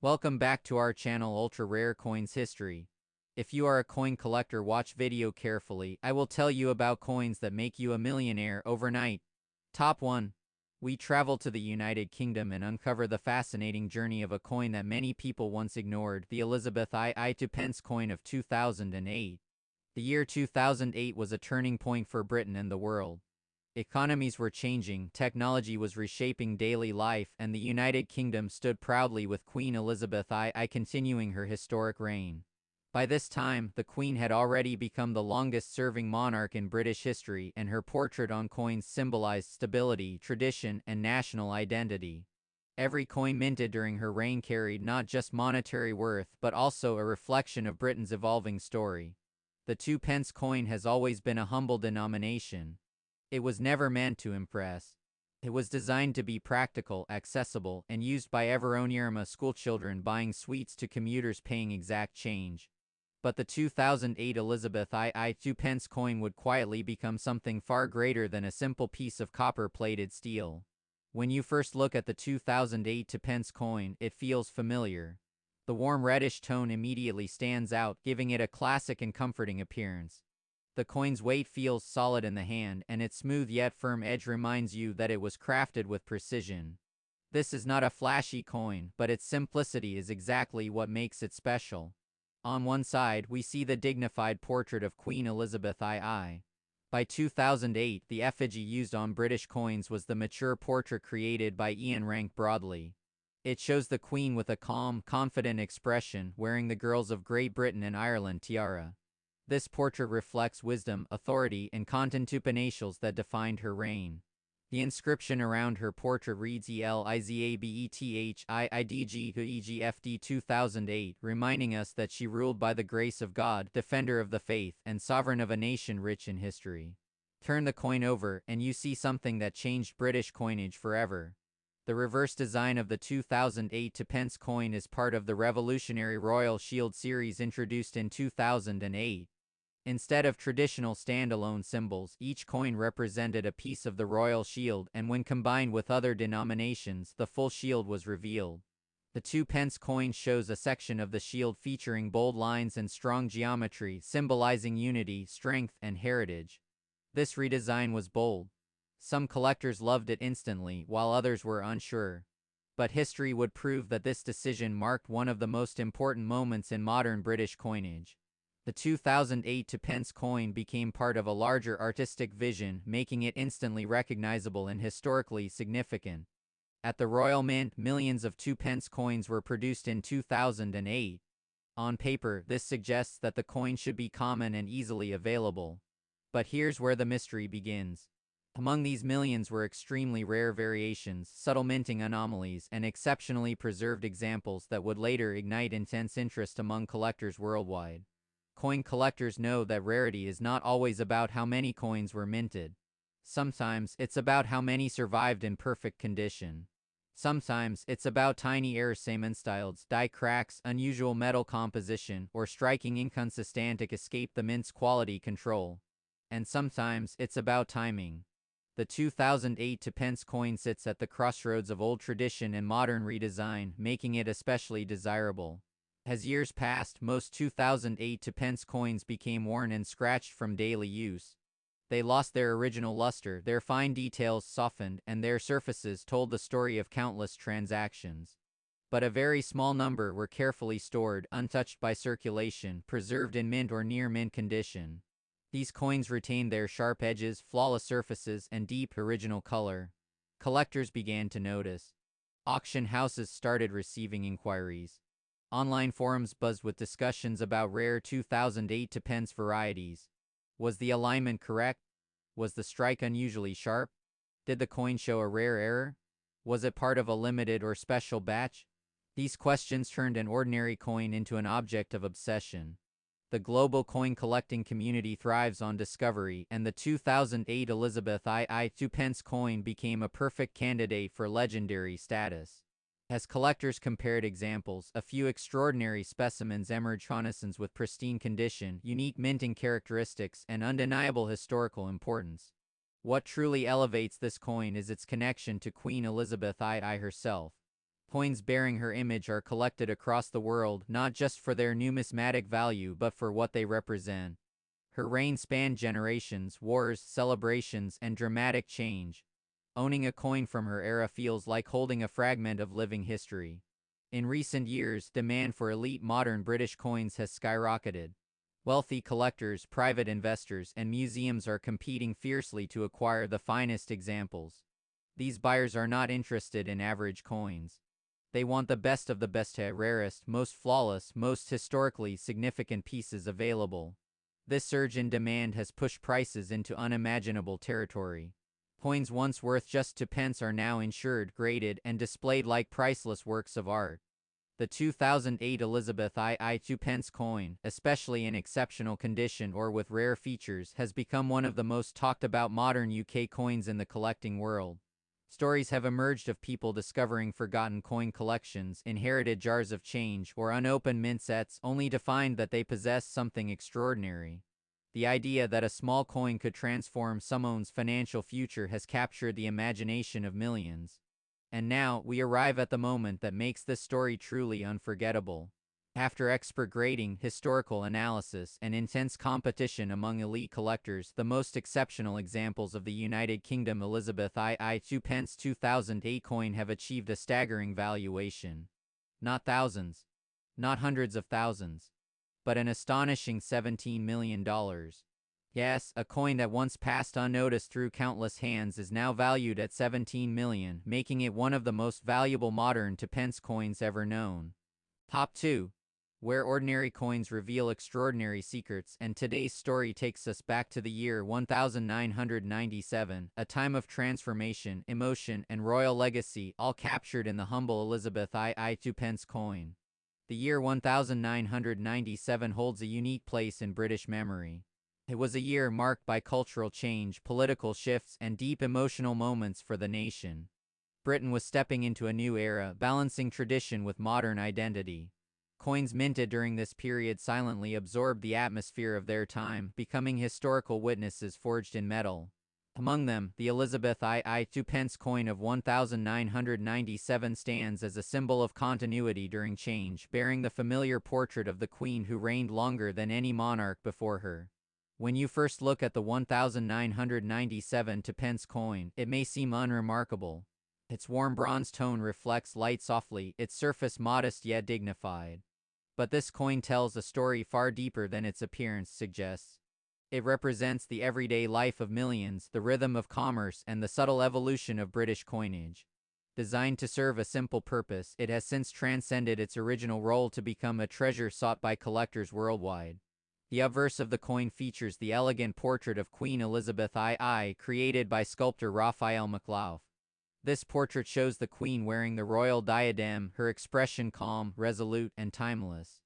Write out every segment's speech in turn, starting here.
Welcome back to our channel Ultra Rare Coins History. If you are a coin collector, watch video carefully. I will tell you about coins that make you a millionaire overnight. Top 1. We travel to the United Kingdom and uncover the fascinating journey of a coin that many people once ignored, the Elizabeth I 2 pence coin of 2008. The year 2008 was a turning point for Britain and the world. Economies were changing, technology was reshaping daily life, and the United Kingdom stood proudly with Queen Elizabeth I continuing her historic reign. By this time, the Queen had already become the longest-serving monarch in British history, and her portrait on coins symbolized stability, tradition, and national identity. Every coin minted during her reign carried not just monetary worth, but also a reflection of Britain's evolving story. The 2 pence coin has always been a humble denomination. It was never meant to impress. It was designed to be practical, accessible, and used by Everoniarma schoolchildren buying sweets to commuters paying exact change. But the 2008 Elizabeth I 2 pence coin would quietly become something far greater than a simple piece of copper-plated steel. When you first look at the 2008 2 pence coin, it feels familiar. The warm reddish tone immediately stands out, giving it a classic and comforting appearance. The coin's weight feels solid in the hand, and its smooth yet firm edge reminds you that it was crafted with precision. This is not a flashy coin, but its simplicity is exactly what makes it special. On one side, we see the dignified portrait of Queen Elizabeth II. By 2008, the effigy used on British coins was the mature portrait created by Ian Rank Broadley. It shows the Queen with a calm, confident expression, wearing the girls of Great Britain and Ireland tiara. This portrait reflects wisdom, authority, and contumacious that defined her reign. The inscription around her portrait reads ELIZABETHIIDG 2008, reminding us that she ruled by the grace of God, defender of the faith, and sovereign of a nation rich in history. Turn the coin over, and you see something that changed British coinage forever. The reverse design of the 2008 2 pence coin is part of the revolutionary Royal Shield series introduced in 2008. Instead of traditional standalone symbols, each coin represented a piece of the royal shield, and when combined with other denominations, the full shield was revealed. The 2 pence coin shows a section of the shield featuring bold lines and strong geometry, symbolizing unity, strength, and heritage. This redesign was bold. Some collectors loved it instantly, while others were unsure. But history would prove that this decision marked one of the most important moments in modern British coinage. The 2008 2 pence coin became part of a larger artistic vision, making it instantly recognizable and historically significant. At the Royal Mint, millions of 2 pence coins were produced in 2008. On paper, this suggests that the coin should be common and easily available. But here's where the mystery begins. Among these millions were extremely rare variations, subtle minting anomalies, and exceptionally preserved examples that would later ignite intense interest among collectors worldwide. Coin collectors know that rarity is not always about how many coins were minted. Sometimes it's about how many survived in perfect condition. Sometimes it's about tiny errors, styles, die cracks, unusual metal composition, or striking inconsistency to escape the mint's quality control. And sometimes it's about timing. The 2008 2 pence coin sits at the crossroads of old tradition and modern redesign, making it especially desirable. As years passed, most 2008 2 pence coins became worn and scratched from daily use. They lost their original luster, their fine details softened, and their surfaces told the story of countless transactions. But a very small number were carefully stored, untouched by circulation, preserved in mint or near mint condition. These coins retained their sharp edges, flawless surfaces, and deep original color. Collectors began to notice. Auction houses started receiving inquiries. Online forums buzzed with discussions about rare 2008 2 pence varieties. Was the alignment correct? Was the strike unusually sharp? Did the coin show a rare error? Was it part of a limited or special batch? These questions turned an ordinary coin into an object of obsession. The global coin collecting community thrives on discovery, and the 2008 Elizabeth I 2 pence coin became a perfect candidate for legendary status. As collectors compared examples, a few extraordinary specimens emerged renaissance with pristine condition, unique minting characteristics, and undeniable historical importance. What truly elevates this coin is its connection to Queen Elizabeth II herself. Coins bearing her image are collected across the world not just for their numismatic value but for what they represent. Her reign spanned generations, wars, celebrations, and dramatic change. Owning a coin from her era feels like holding a fragment of living history. In recent years, demand for elite modern British coins has skyrocketed. Wealthy collectors, private investors, and museums are competing fiercely to acquire the finest examples. These buyers are not interested in average coins. They want the best of the best, rarest, most flawless, most historically significant pieces available. This surge in demand has pushed prices into unimaginable territory. Coins once worth just 2p are now insured, graded, and displayed like priceless works of art. The 2008 Elizabeth II 2p coin, especially in exceptional condition or with rare features, has become one of the most talked about modern UK coins in the collecting world. Stories have emerged of people discovering forgotten coin collections, inherited jars of change, or unopened mint sets, only to find that they possess something extraordinary. The idea that a small coin could transform someone's financial future has captured the imagination of millions. And now, we arrive at the moment that makes this story truly unforgettable. After expert grading, historical analysis, and intense competition among elite collectors, the most exceptional examples of the United Kingdom Elizabeth II 2p 2008 coin have achieved a staggering valuation. Not thousands, not hundreds of thousands, but an astonishing $17 million. Yes, a coin that once passed unnoticed through countless hands is now valued at $17 million, making it one of the most valuable modern 2p coins ever known. Top 2. Where ordinary coins reveal extraordinary secrets, and today's story takes us back to the year 1997, a time of transformation, emotion, and royal legacy, all captured in the humble Elizabeth II 2p coin. The year 1997 holds a unique place in British memory. It was a year marked by cultural change, political shifts, and deep emotional moments for the nation. Britain was stepping into a new era, balancing tradition with modern identity. Coins minted during this period silently absorbed the atmosphere of their time, becoming historical witnesses forged in metal. Among them, the Elizabeth II 2p coin of 1997 stands as a symbol of continuity during change, bearing the familiar portrait of the Queen who reigned longer than any monarch before her. When you first look at the 1997 2p coin, it may seem unremarkable. Its warm bronze tone reflects light softly, its surface modest yet dignified. But this coin tells a story far deeper than its appearance suggests. It represents the everyday life of millions, the rhythm of commerce, and the subtle evolution of British coinage. Designed to serve a simple purpose, it has since transcended its original role to become a treasure sought by collectors worldwide. The obverse of the coin features the elegant portrait of Queen Elizabeth II, created by sculptor Raphael McLeod. This portrait shows the Queen wearing the royal diadem, her expression calm, resolute, and timeless.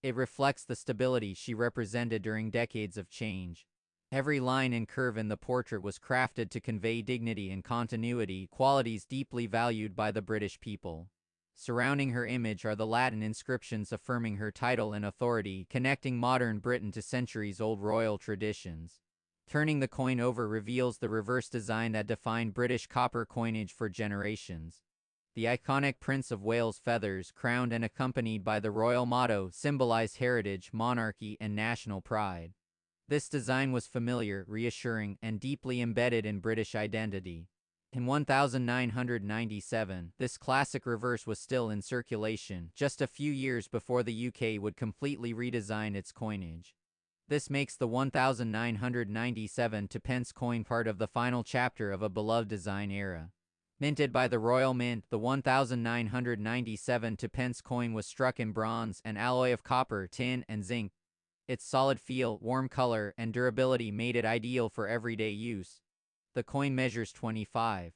It reflects the stability she represented during decades of change. Every line and curve in the portrait was crafted to convey dignity and continuity, qualities deeply valued by the British people. Surrounding her image are the Latin inscriptions affirming her title and authority, connecting modern Britain to centuries-old royal traditions. Turning the coin over reveals the reverse design that defined British copper coinage for generations. The iconic Prince of Wales feathers, crowned and accompanied by the royal motto, symbolize heritage, monarchy, and national pride. This design was familiar, reassuring, and deeply embedded in British identity. In 1997, this classic reverse was still in circulation, just a few years before the UK would completely redesign its coinage. This makes the 1997 2p coin part of the final chapter of a beloved design era. Minted by the Royal Mint, the 1997 2p coin was struck in bronze, an alloy of copper, tin, and zinc. Its solid feel, warm color, and durability made it ideal for everyday use. The coin measures 25.9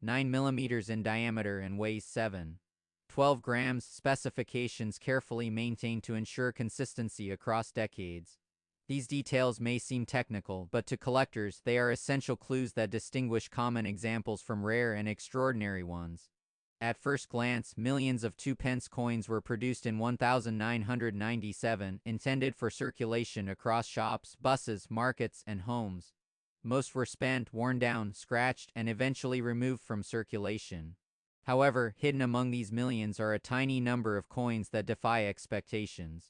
mm in diameter and weighs 7.12 grams, specifications carefully maintained to ensure consistency across decades. These details may seem technical, but to collectors, they are essential clues that distinguish common examples from rare and extraordinary ones. At first glance, millions of 2p coins were produced in 1997, intended for circulation across shops, buses, markets, and homes. Most were spent, worn down, scratched, and eventually removed from circulation. However, hidden among these millions are a tiny number of coins that defy expectations.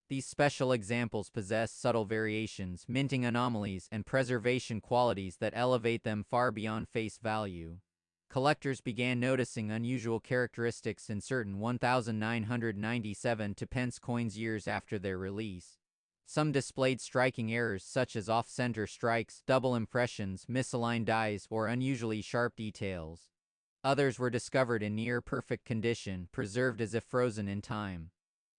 These special examples possess subtle variations, minting anomalies, and preservation qualities that elevate them far beyond face value. Collectors began noticing unusual characteristics in certain 1997 Two Pence coins years after their release. Some displayed striking errors such as off-center strikes, double impressions, misaligned dies, or unusually sharp details. Others were discovered in near-perfect condition, preserved as if frozen in time.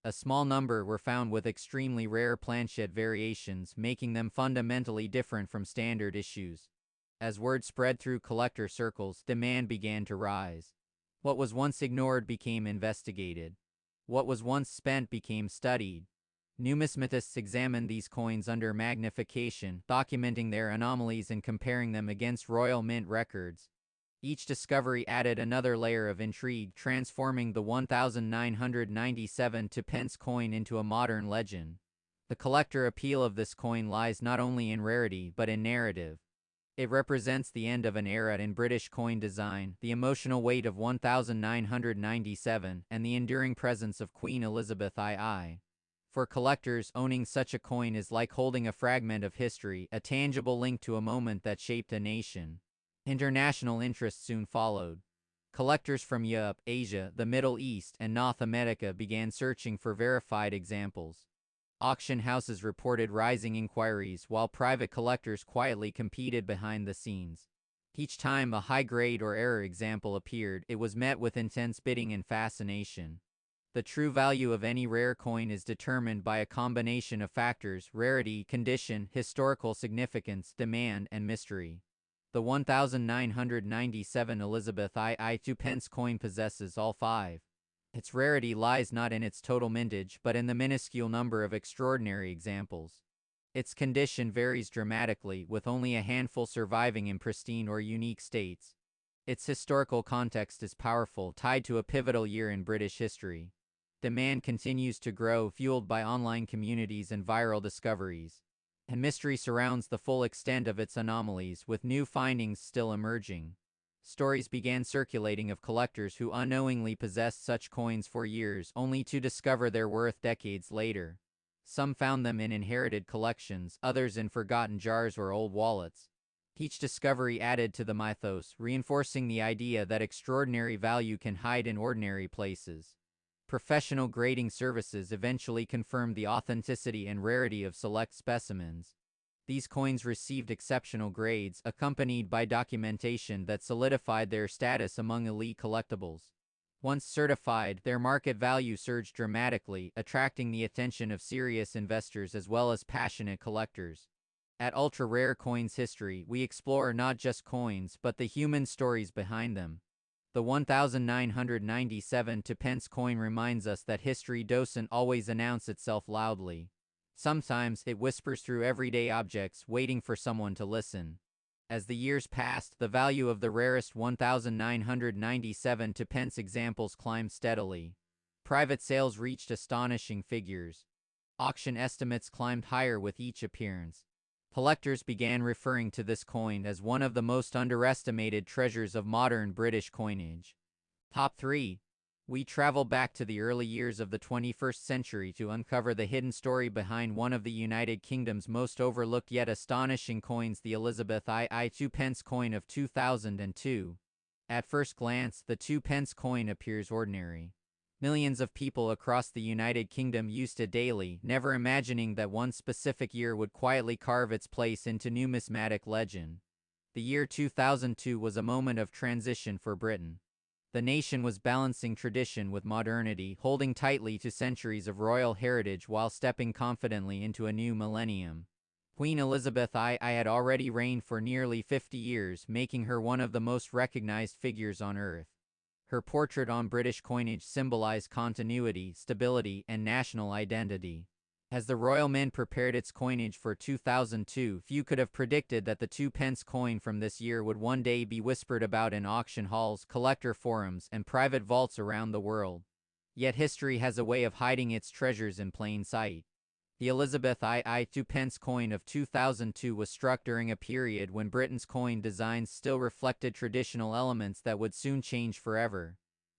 A small number were found with extremely rare planchette variations, making them fundamentally different from standard issues. As word spread through collector circles, demand began to rise. What was once ignored became investigated. What was once spent became studied. Numismatists examined these coins under magnification, documenting their anomalies and comparing them against Royal Mint records. Each discovery added another layer of intrigue, transforming the 1997 Two Pence coin into a modern legend. The collector appeal of this coin lies not only in rarity but in narrative. It represents the end of an era in British coin design, the emotional weight of 1997, and the enduring presence of Queen Elizabeth II. For collectors, owning such a coin is like holding a fragment of history, a tangible link to a moment that shaped a nation. International interest soon followed. Collectors from Europe, Asia, the Middle East, and North America began searching for verified examples. Auction houses reported rising inquiries, while private collectors quietly competed behind the scenes. Each time a high-grade or rare example appeared, it was met with intense bidding and fascination. The true value of any rare coin is determined by a combination of factors: rarity, condition, historical significance, demand, and mystery. The 1997 Elizabeth II Two Pence coin possesses all five. Its rarity lies not in its total mintage but in the minuscule number of extraordinary examples. Its condition varies dramatically, with only a handful surviving in pristine or unique states. Its historical context is powerful, tied to a pivotal year in British history. Demand continues to grow, fueled by online communities and viral discoveries. And mystery surrounds the full extent of its anomalies, with new findings still emerging. Stories began circulating of collectors who unknowingly possessed such coins for years, only to discover their worth decades later. Some found them in inherited collections, others in forgotten jars or old wallets. Each discovery added to the mythos, reinforcing the idea that extraordinary value can hide in ordinary places. Professional grading services eventually confirmed the authenticity and rarity of select specimens. These coins received exceptional grades, accompanied by documentation that solidified their status among elite collectibles. Once certified, their market value surged dramatically, attracting the attention of serious investors as well as passionate collectors. At Ultra Rare Coins History, we explore not just coins, but the human stories behind them. The 1997 Two Pence coin reminds us that history doesn't always announce itself loudly. Sometimes it whispers through everyday objects, waiting for someone to listen. As the years passed, the value of the rarest 1997 Two Pence examples climbed steadily. Private sales reached astonishing figures. Auction estimates climbed higher with each appearance. Collectors began referring to this coin as one of the most underestimated treasures of modern British coinage. Top 3. We travel back to the early years of the 21st century to uncover the hidden story behind one of the United Kingdom's most overlooked yet astonishing coins, the Elizabeth II Two Pence coin of 2002. At first glance, the Two Pence coin appears ordinary. Millions of people across the United Kingdom used it daily, never imagining that one specific year would quietly carve its place into numismatic legend. The year 2002 was a moment of transition for Britain. The nation was balancing tradition with modernity, holding tightly to centuries of royal heritage while stepping confidently into a new millennium. Queen Elizabeth II had already reigned for nearly 50 years, making her one of the most recognized figures on earth. Her portrait on British coinage symbolized continuity, stability, and national identity. As the Royal Mint prepared its coinage for 2002, few could have predicted that the 2 pence coin from this year would one day be whispered about in auction halls, collector forums, and private vaults around the world. Yet history has a way of hiding its treasures in plain sight. The Elizabeth II 2 pence coin of 2002 was struck during a period when Britain's coin designs still reflected traditional elements that would soon change forever.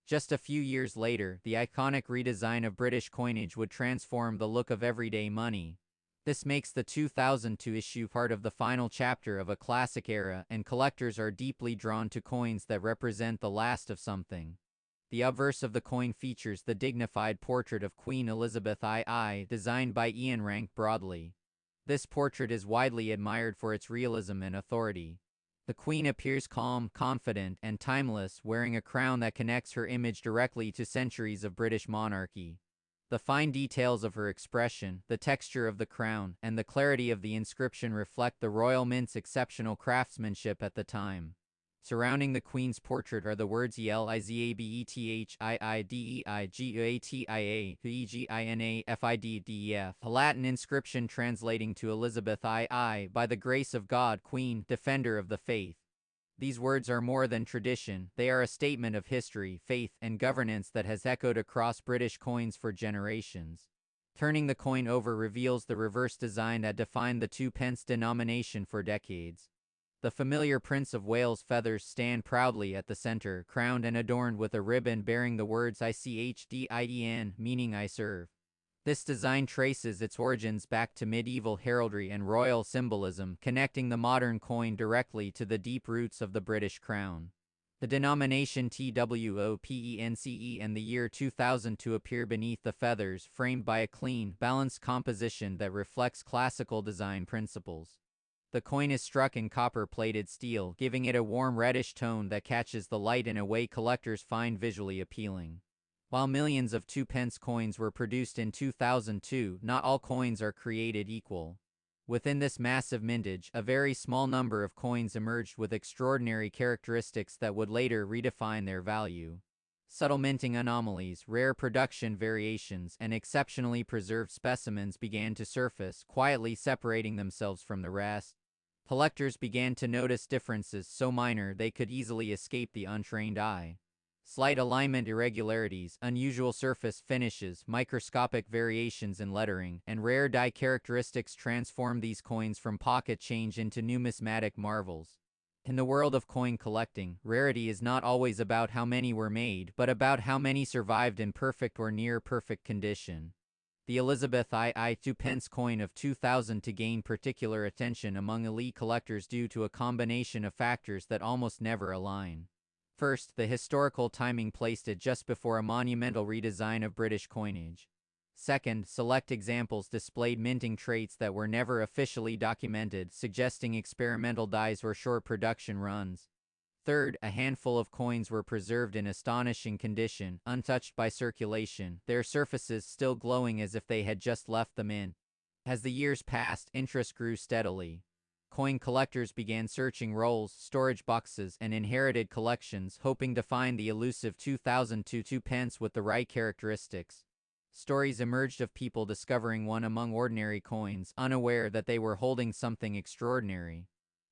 Just a few years later, the iconic redesign of British coinage would transform the look of everyday money. This makes the 2002 issue part of the final chapter of a classic era, and collectors are deeply drawn to coins that represent the last of something. The obverse of the coin features the dignified portrait of Queen Elizabeth II, designed by Ian Rank Broadley. This portrait is widely admired for its realism and authority. The Queen appears calm, confident, and timeless, wearing a crown that connects her image directly to centuries of British monarchy. The fine details of her expression, the texture of the crown, and the clarity of the inscription reflect the Royal Mint's exceptional craftsmanship at the time. Surrounding the Queen's portrait are the words ELIZABETHIIDEIGATIA a Latin inscription translating to Elizabeth II, by the grace of God, Queen, Defender of the Faith. These words are more than tradition, they are a statement of history, faith, and governance that has echoed across British coins for generations. Turning the coin over reveals the reverse design that defined the 2 pence denomination for decades. The familiar Prince of Wales feathers stand proudly at the center, crowned and adorned with a ribbon bearing the words ICHDIEN, meaning I serve. This design traces its origins back to medieval heraldry and royal symbolism, connecting the modern coin directly to the deep roots of the British crown. The denomination TWOPENCE and the year 2000 to appear beneath the feathers, framed by a clean, balanced composition that reflects classical design principles. The coin is struck in copper-plated steel, giving it a warm reddish tone that catches the light in a way collectors find visually appealing. While millions of 2 pence coins were produced in 2002, not all coins are created equal. Within this massive mintage, a very small number of coins emerged with extraordinary characteristics that would later redefine their value. Subtle minting anomalies, rare production variations, and exceptionally preserved specimens began to surface, quietly separating themselves from the rest. Collectors began to notice differences so minor they could easily escape the untrained eye. Slight alignment irregularities, unusual surface finishes, microscopic variations in lettering, and rare die characteristics transformed these coins from pocket change into numismatic marvels. In the world of coin collecting, rarity is not always about how many were made, but about how many survived in perfect or near perfect condition. The Elizabeth II 2 pence coin of 2000 to gain particular attention among elite collectors due to a combination of factors that almost never align. First, the historical timing placed it just before a monumental redesign of British coinage. Second, select examples displayed minting traits that were never officially documented, suggesting experimental dies or short production runs. Third, a handful of coins were preserved in astonishing condition, untouched by circulation, their surfaces still glowing as if they had just left the mint. As the years passed, interest grew steadily. Coin collectors began searching rolls, storage boxes, and inherited collections, hoping to find the elusive 2002 2 pence with the right characteristics. Stories emerged of people discovering one among ordinary coins, unaware that they were holding something extraordinary.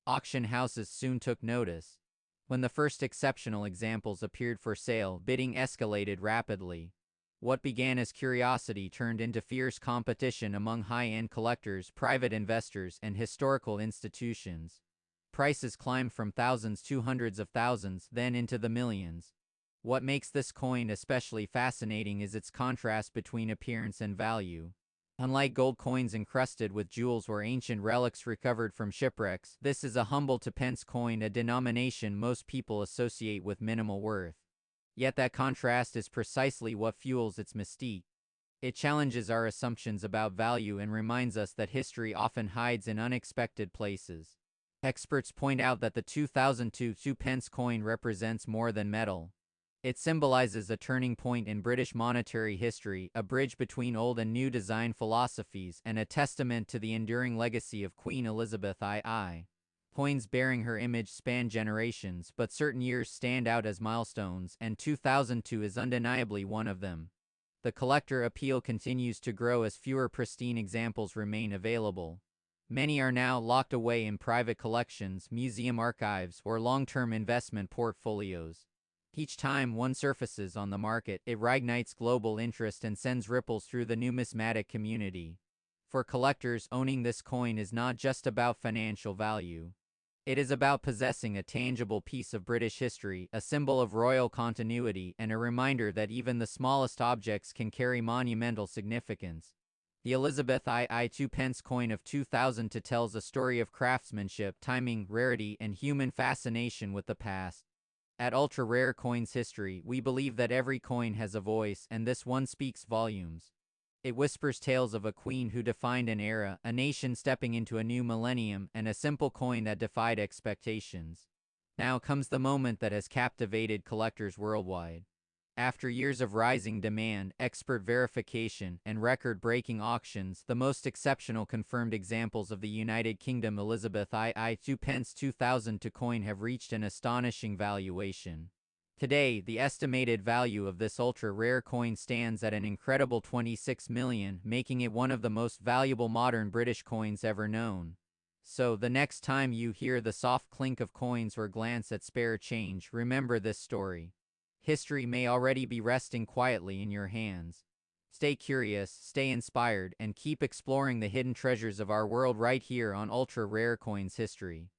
Auction houses soon took notice. When the first exceptional examples appeared for sale, bidding escalated rapidly. What began as curiosity turned into fierce competition among high-end collectors, private investors, and historical institutions. Prices climbed from thousands to hundreds of thousands, then into the millions. What makes this coin especially fascinating is its contrast between appearance and value. Unlike gold coins encrusted with jewels or ancient relics recovered from shipwrecks, this is a humble 2 pence coin, a denomination most people associate with minimal worth. Yet that contrast is precisely what fuels its mystique. It challenges our assumptions about value and reminds us that history often hides in unexpected places. Experts point out that the 2002 2 pence coin represents more than metal. It symbolizes a turning point in British monetary history, a bridge between old and new design philosophies, and a testament to the enduring legacy of Queen Elizabeth II. Coins bearing her image span generations, but certain years stand out as milestones, and 2002 is undeniably one of them. The collector appeal continues to grow as fewer pristine examples remain available. Many are now locked away in private collections, museum archives, or long-term investment portfolios. Each time one surfaces on the market, it reignites global interest and sends ripples through the numismatic community. For collectors, owning this coin is not just about financial value. It is about possessing a tangible piece of British history, a symbol of royal continuity, and a reminder that even the smallest objects can carry monumental significance. The Elizabeth II 2 pence coin of 2002 tells a story of craftsmanship, timing, rarity, and human fascination with the past. At Ultra Rare Coins History, we believe that every coin has a voice, and this one speaks volumes. It whispers tales of a queen who defined an era, a nation stepping into a new millennium, and a simple coin that defied expectations. Now comes the moment that has captivated collectors worldwide. After years of rising demand, expert verification, and record-breaking auctions, the most exceptional confirmed examples of the United Kingdom Elizabeth II 2 pence 2002 coin have reached an astonishing valuation. Today, the estimated value of this ultra-rare coin stands at an incredible 26 million, making it one of the most valuable modern British coins ever known. So, the next time you hear the soft clink of coins or glance at spare change, remember this story. History may already be resting quietly in your hands. Stay curious, stay inspired, and keep exploring the hidden treasures of our world right here on Ultra Rare Coins History.